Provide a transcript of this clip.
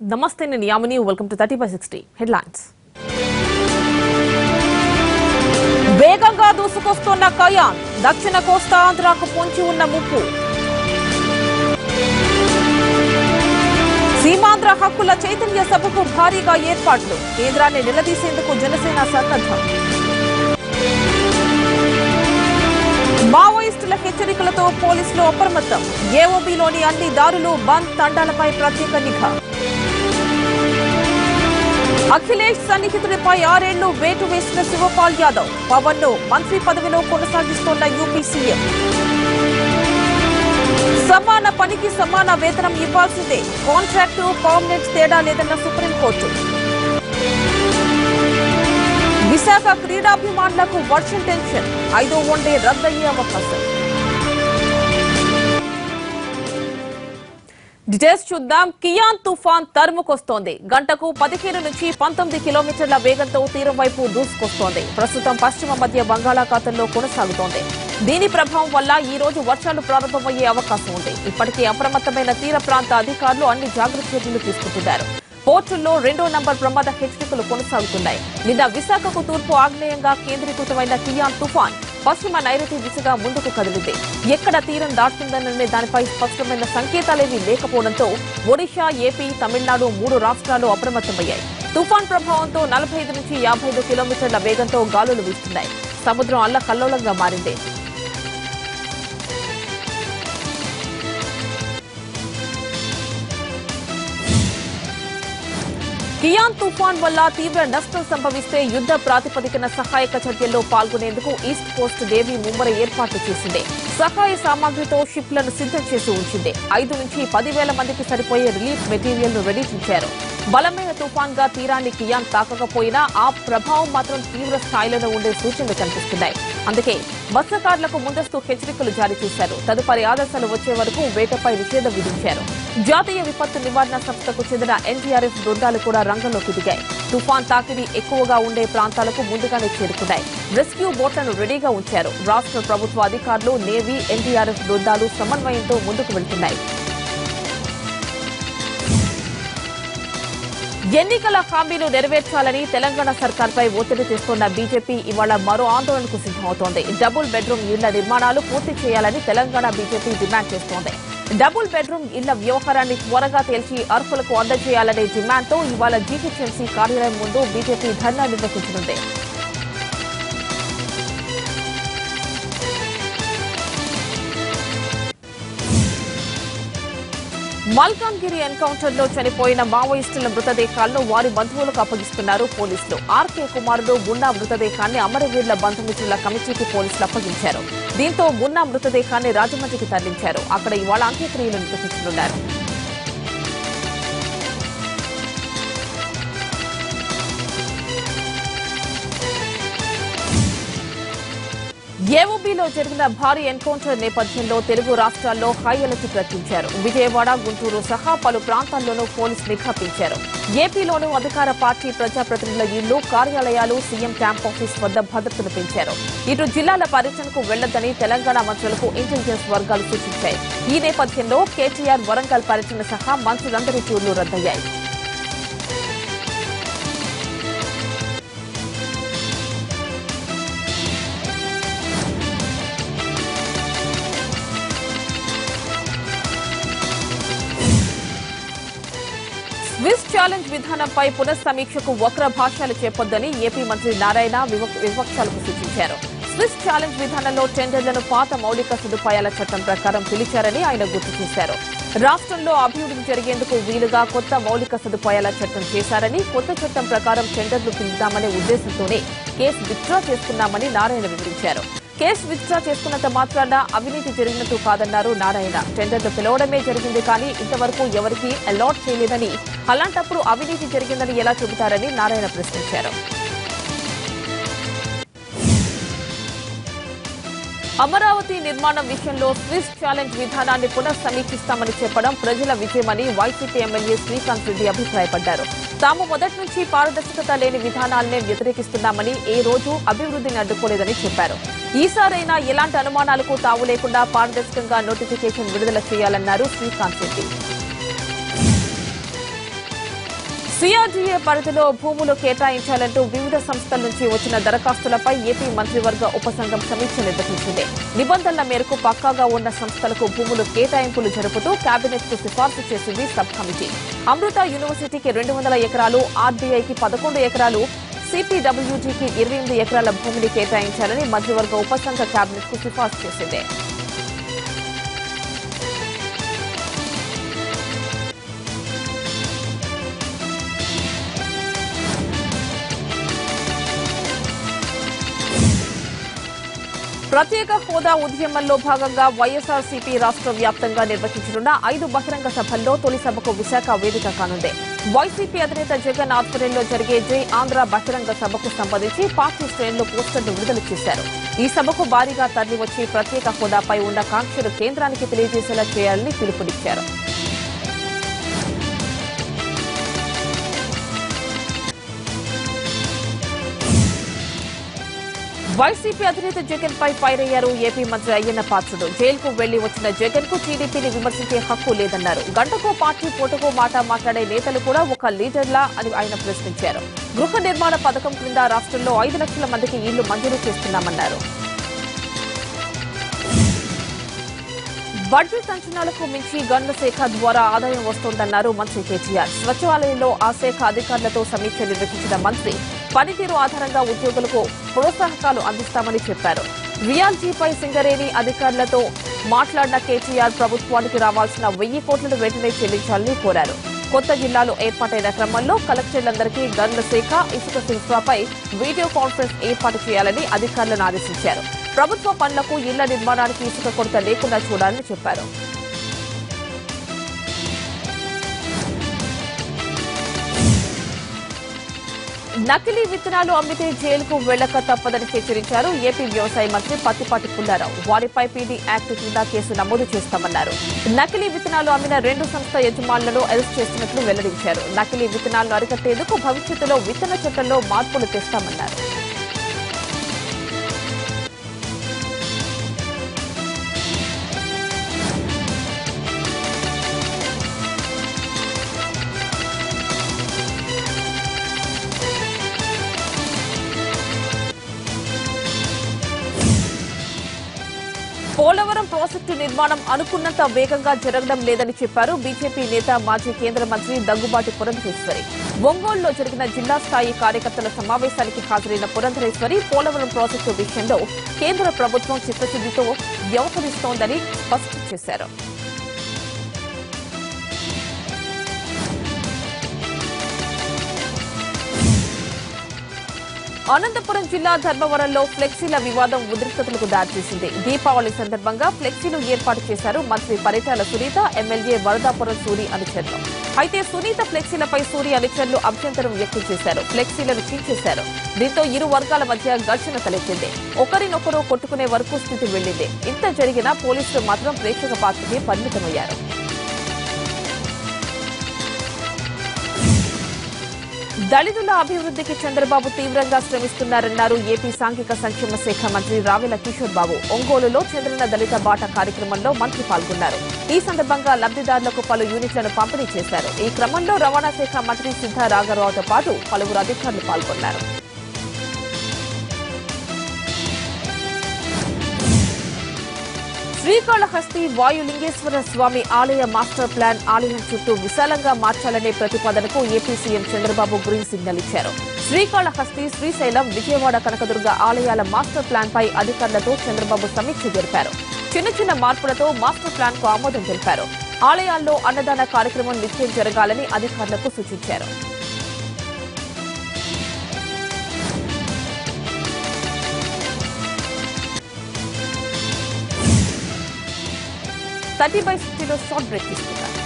Namaste, నేను Yamini. Welcome to 30/60 headlines. వేగంగా దూసుకొస్తున్న cyan, దక్షిణ కోస్తా ఆంధ్రాకు పొంచి ఉన్న ముప్పు. సీమాంధ్ర హక్కుల చైతన్య సభకు భారీగా ఏర్పాట్లు, కేంద్రాన్ని నిలదీసేందుకు జనసేన సన్నద్ధం. మావోయిస్టుల హెచ్చరికలతో పోలీసులు అప్రమత్తం, ఏఓబీలోని అన్ని దారులు బంద్, తండాలపై ప్రత్యేక నిఘా. అఖిలేష్ సన్నిహితుడిపై 6 ఏళ్లు వేటు వేసిన శివపాల్ యాదవ్, పవన్ ను మంత్రి పదవిలో కొనసాగిస్తోన్న యూపీ సీఎం. సమాన పనికి సమాన వేతనం ఇవ్వాల్సిందే, కాంట్రాక్టు పర్మనెంట్ తేడా లేదన్న సుప్రీంకోర్టు. విశాఖ క్రీడాభిమానులకు వర్షం టెన్షన్, 5వ వన్డే రద్దయ్యే అవకాశం. డీటెయిల్స్ చూద్దాం. కియాన్ తుఫాన్ తరుముకొస్తోంది. గంటకు 15 నుంచి 19 కిలోమీటర్ల వేగంతో తీరం వైపు దూసుకొస్తోంది. ప్రస్తుతం పశ్చిమ మధ్య బంగాళాఖాతంలో కొనసాగుతోంది. దీని ప్రభావం వల్ల ఈ రోజు వర్షాలు ప్రారంభమయ్యే అవకాశం ఉంది. ఇప్పటికే అప్రమత్తమైన తీర ప్రాంత అధికారులు అన్ని జాగ్రత్త చర్యలు తీసుకుంటున్నారు. పోర్టుల్లో 2వ నంబర్ ప్రమాద హెచ్చరికలు కొనసాగుతున్నాయి. నిన్న విశాఖకు తూర్పు ఆగ్నేయంగా కేంద్రీకృతమైన కియాన్ తుఫాన్ పశ్చిమ నైరుతి దిశగా ముందుకు కదిలింది. ఎక్కడ తీరం దాటుతుందనే దానిపై స్పష్టమైన సంకేతాలేవీ లేకపోవడంతో ఒడిషా, ఏపీ, తమిళనాడు 3 రాష్ట్రాలు అప్రమత్తమయ్యాయి. తుఫాన్ ప్రభావంతో 45 నుంచి 55 కిలోమీటర్ల వేగంతో గాలులు వీస్తున్నాయి. సముద్రం అల్లకల్లోలంగా మారింది. కియాన్ తుఫాన్ వల్ల తీవ్ర నష్టం సంభవిస్తే యుద్ద ప్రాతిపదికన సహాయక చర్యల్లో పాల్గొనేందుకు ఈస్ట్ కోస్ట్ నేవీ ముమ్మర ఏర్పాట్లు చేసింది. సహాయ సామాగ్రితో షిప్లను సిద్దం చేసి ఉంచింది. 5 నుంచి 10,000 మందికి సరిపోయే రిలీఫ్ మెటీరియల్ ను రెడీ చేశారు. బలమైన తుఫాన్ గా తీరాన్ని కియాన్ తాకకపోయినా ఆ ప్రభావం మాత్రం తీవ్ర స్థాయిలో ఉండే సూచనలు కనిపిస్తున్నాయి. అందుకే మత్స్యకారులకు ముందస్తు హెచ్చరికలు జారీ చేశారు. తదుపరి ఆదేశాలు వచ్చే వరకు వేటపై నిషేధం విధించారు. జాతీయ విపత్తు నివారణ సంస్థకు చెందిన ఎన్డీఆర్ఎఫ్ బృందాలు కూడా రంగంలోకి దిగాయి. తుఫాన్ తాకిడి ఎక్కువగా ఉండే ప్రాంతాలకు ముందుగానే చేరుకున్నాయి. రెస్క్యూ బోట్లను రెడీగా ఉంచారు. రాష్ట్ర ప్రభుత్వ అధికారులు, నేవీ, ఎన్డీఆర్ఎఫ్ బృందాలు సమన్వయంతో ముందుకు వెళ్తున్నాయి. ఎన్నికల హామీలు నెరవేర్చాలని తెలంగాణ సర్కార్పై ఒత్తిడి తెస్తున్న బీజేపీ ఇవాళ మరో ఆందోళనకు సిద్దమవుతోంది. డబుల్ బెడ్రూమ్ ఇళ్ల నిర్మాణాలు పూర్తి చేయాలని తెలంగాణ బీజేపీ డిమాండ్ చేస్తోంది. డబుల్ బెడ్రూమ్ ఇళ్ల వ్యవహారాన్ని త్వరగా తేల్చి అర్హులకు అందజేయాలనే డిమాండ్తో ఇవాళ జీహెచ్ఎంసీ కార్యాలయం ముందు బీజేపీ ధర్నా నిర్వహించనుంది. మల్కాన్గిరి ఎన్కౌంటర్ లో చనిపోయిన మావోయిస్టుల మృతదేహాలను వారి బంధువులకు అప్పగిస్తున్నారు పోలీసులు. ఆర్కే కుమారుడు మున్నా మృతదేహాన్ని అమరవీరుల బంధుమిత్రుల కమిటీకి పోలీసులు అప్పగించారు. దీంతో మున్నా మృతదేహాన్ని రాజమండ్రికి తరలించారు. అక్కడ ఇవాళ అంత్యక్రియలు నిర్వహించనున్నారు. ఏఓబీలో జరిగిన భారీ ఎన్కౌంటర్ నేపథ్యంలో తెలుగు రాష్ట్రాల్లో హై అలర్ట్ ప్రకటించారు. విజయవాడ, గుంటూరు సహా పలు ప్రాంతాల్లోనూ పోలీసు నిఘా పెంచారు. ఏపీలోనూ అధికార పార్టీ ప్రజాప్రతినిధుల ఇళ్లు, కార్యాలయాలు, సీఎం క్యాంప్ ఆఫీస్ వద్ద భద్రతను పెంచారు. ఇటు జిల్లాల పర్యటనకు వెళ్లొద్దని తెలంగాణ మంత్రులకు ఇంటెలిజెన్స్ వర్గాలు సూచించాయి. ఈ నేపథ్యంలో కేటీఆర్ వరంగల్ పర్యటన సహా మంత్రులందరి టూర్లు రద్దయ్యాయి. స్విస్ ఛాలెంజ్ విధానంపై పునఃసమీక్షకు వక్ర భాష్యాలు చెప్పొద్దని ఏపీ మంత్రి నారాయణ విపక్షాలకు సూచించారు. స్విస్ ఛాలెంజ్ విధానంలో టెండర్లను పాత మౌలిక సదుపాయాల చట్టం ప్రకారం పిలిచారని ఆయన గుర్తు చేశారు. రాష్ట్రంలో అభివృద్ధి జరిగేందుకు వీలుగా కొత్త మౌలిక సదుపాయాల చట్టం చేశారని, కొత్త చట్టం ప్రకారం టెండర్లు పిలుద్దామనే ఉద్దేశంతోనే కేసు విత్డ్రా చేసుకున్నామని నారాయణ వివరించారు. కేసు విత్డ్రా చేసుకున్నంత మాత్రాన అవినీతి జరిగినట్టు కాదన్నారు నారాయణ. టెండర్లు పిలవడమే జరిగింది కానీ ఇంతవరకు ఎవరికీ అలాట్ చేయలేదని, అలాంటప్పుడు అవినీతి జరిగిందని ఎలా చెబుతారని నారాయణ ప్రశ్నించారు. అమరావతి నిర్మాణం విషయంలో స్విస్ ఛాలెంజ్ విధానాన్ని పునఃసమీక్షిస్తామని చెప్పడం ప్రజల విజయమని వైసీపీ ఎమ్మెల్యే శ్రీకాంత్ రెడ్డి అభిప్రాయపడ్డారు. తాము మొదటి నుంచి పారదర్శకత లేని విధానాలనే వ్యతిరేకిస్తున్నామని, ఏ రోజు అభివృద్ధిని అడ్డుకోలేదని చెప్పారు. ఈసారైనా ఎలాంటి అనుమానాలకు తావు లేకుండా పారదర్శకంగా నోటిఫికేషన్ విడుదల చేయాలన్నారు శ్రీకాంత్ రెడ్డి. సిఆర్డీఏ పరిధిలో భూములు కేటాయించాలంటూ వివిధ సంస్థల నుంచి వచ్చిన దరఖాస్తులపై ఏపీ మంత్రివర్గ ఉపసంఘం సమీక్ష నిర్వహించింది. నిబంధనల మేరకు పక్కాగా ఉన్న సంస్థలకు భూములు కేటాయింపులు జరుపుతూ కేబినెట్ కు సిఫార్సు చేసింది సబ్ కమిటీ. అమృత యూనివర్సిటీకి 200 ఎకరాలు, ఆర్బీఐకి 11 ఎకరాలు, సిపిడబ్ల్యూజీకి 28 ఎకరాల భూమిని కేటాయించాలని మంత్రివర్గ ఉపసంఘ కేబినెట్ కు సిఫార్సు చేసింది. ప్రత్యేక హోదా ఉద్యమంలో భాగంగా వైఎస్ఆర్సీపీ రాష్ట్ర వ్యాప్తంగా నిర్వహించనున్న 5 బహిరంగ సభల్లో తొలి సభకు విశాఖ వేదిక కానుంది. వైసీపీ అధినేత జగన్ ఆధ్వర్యంలో జరిగే జై ఆంధ్ర బహిరంగ సభకు సంబంధించి పార్టీ శ్రేణులు పోస్టర్లు విడుదల చేశారు. ఈ సభకు భారీగా తరలివచ్చి ప్రత్యేక హోదాపై ఉన్న కాంక్షలు కేంద్రానికి తెలియజేసేలా చేయాలని పిలుపునిచ్చారు. వైసీపీ అధినేత జగన్ పై ఫైర్ అయ్యారు ఏపీ మంత్రి అయ్యన్న పాత్రుడు. జైలుకు వెళ్లి వచ్చిన జగన్ కు టీడీపీని విమర్శించే హక్కు లేదన్నారు. గంటకో పార్టీ పూటకో మాట మాట్లాడే నేతలు కూడా ఒక లీడర్లా అని ఆయన ప్రశ్నించారు. గృహ నిర్మాణ పథకం క్రింద రాష్ట్రంలో 5 లక్షల మందికి ఇళ్లు మంజూరు చేస్తున్నామన్నారు. బడ్జెట్ అంచనాలకు మించి గనుల శాఖ ద్వారా ఆదాయం వస్తోందన్నారు మంత్రి కేటీఆర్. సచివాలయంలో ఆ శాఖ అధికారులతో సమీక్ష నిర్వహించిన మంత్రి పనితీరు ఆధారంగా ఉద్యోగులకు ప్రోత్సాహకాలు అందిస్తామని చెప్పారు. రియాల్టీపై సింగరేణి అధికారులతో మాట్లాడిన కేటీఆర్ ప్రభుత్వానికి రావాల్సిన 1000 కోట్లను వెంటనే చెల్లించాలని కోరారు. కొత్త జిల్లాలో ఏర్పాటైన క్రమంలో కలెక్టర్లందరికీ గనుల శాఖ, ఇసుక శిల్పాపై వీడియో కాన్ఫరెన్స్ ఏర్పాటు చేయాలని అధికారులను ఆదేశించారు. ప్రభుత్వ పనులకు, ఇళ్ల నిర్మాణానికి ఇసుక కొరత లేకుండా చూడాలని చెప్పారు. నకిలీ విత్తనాలు అమ్మితే జైలుకు వెళ్లక తప్పదని హెచ్చరించారు ఏపీ వ్యవసాయ మంత్రి పత్తిపాటి పుల్లారావు. వారిపై పీడీ యాక్ట్ కింద కేసు నమోదు చేస్తామన్నారు. నకిలీ విత్తనాలు అమ్మిన 2 సంస్థ యజమానులను అరెస్ట్ చేస్తున్నట్లు వెల్లడించారు. నకిలీ విత్తనాలను అరికట్టేందుకు భవిష్యత్తులో విత్తన చట్టంలో మార్పులు తెస్తామన్నారు. పోలవరం ప్రాజెక్టు నిర్మాణం అనుకున్నంత వేగంగా జరగడం లేదని చెప్పారు బీజేపీ నేత, మాజీ కేంద్ర మంత్రి దగ్గుబాటి పురంధరేశ్వరి. ఒంగోలులో జరిగిన జిల్లా స్థాయి కార్యకర్తల సమావేశానికి హాజరైన పురంధరేశ్వరి పోలవరం ప్రాజెక్టు విషయంలో కేంద్ర ప్రభుత్వం చిత్తశుద్దితో వ్యవహరిస్తోందని స్పష్టం చేశారు. అనంతపురం జిల్లా ధర్మవరంలో ఫ్లెక్సీల వివాదం ఉద్రిక్తతలకు దారితీసింది. దీపావళి సందర్భంగా ఫ్లెక్సీలు ఏర్పాటు చేశారు మంత్రి పరిటాల సునీత, ఎమ్మెల్యే వరదాపురం సూరి అనుచరులు. అయితే సునీత ఫ్లెక్సీలపై సూరి అనుచరులు అభ్యంతరం వ్యక్తం చేశారు. ఫ్లెక్సీలను చించేశారు. దీంతో ఇరు వర్గాల మధ్య ఘర్షణ తలెత్తింది. ఒకరినొకరు కొట్టుకునే వరకు స్థితి వెళ్లింది. ఇంత జరిగినా పోలీసులు మాత్రం ప్రేక్షక పాత్రకే పరిమితమయ్యారు. దళితుల అభివృద్ధికి చంద్రబాబు తీవ్రంగా శ్రమిస్తున్నారన్నారు ఏపీ సాంఘిక సంక్షేమ శాఖ మంత్రి రావెల కిషోర్ బాబు. ఒంగోలులో చంద్రన దళిత బాట కార్యక్రమంలో మంత్రి పాల్గొన్నారు. ఈ సందర్భంగా లబ్దిదారులకు పలు యూనిట్లను పంపిణీ చేశారు. ఈ క్రమంలో రవాణా శాఖ మంత్రి సిద్ధా రాఘవరావుతో పాటు పలువురు అధికారులు పాల్గొన్నారు. శ్రీకాళహస్తి వాయులింగేశ్వర స్వామి ఆలయ మాస్టర్ ప్లాన్ ఆలయం చుట్టూ విశాలంగా మార్చాలనే ప్రతిపాదనకు AP CM Chandrababu green signal ఇచ్చారు. శ్రీకాళహస్తి, శ్రీశైలం, విజయవాడ, కనకదుర్గ ఆలయాల మాస్టర్ ప్లాన్ పై అధికారులతో చంద్రబాబు సమీక్ష జరిపారు. చిన్న మార్పులతో మాస్టర్ ప్లాన్ కు ఆమోదం తెలిపారు. ఆలయాల్లో అన్నదాన కార్యక్రమం నిత్యం జరగాలని అధికారులకు సూచించారు. థర్టీ బై 60లో షార్ట్ బ్రేక్ తీసుకున్నారు.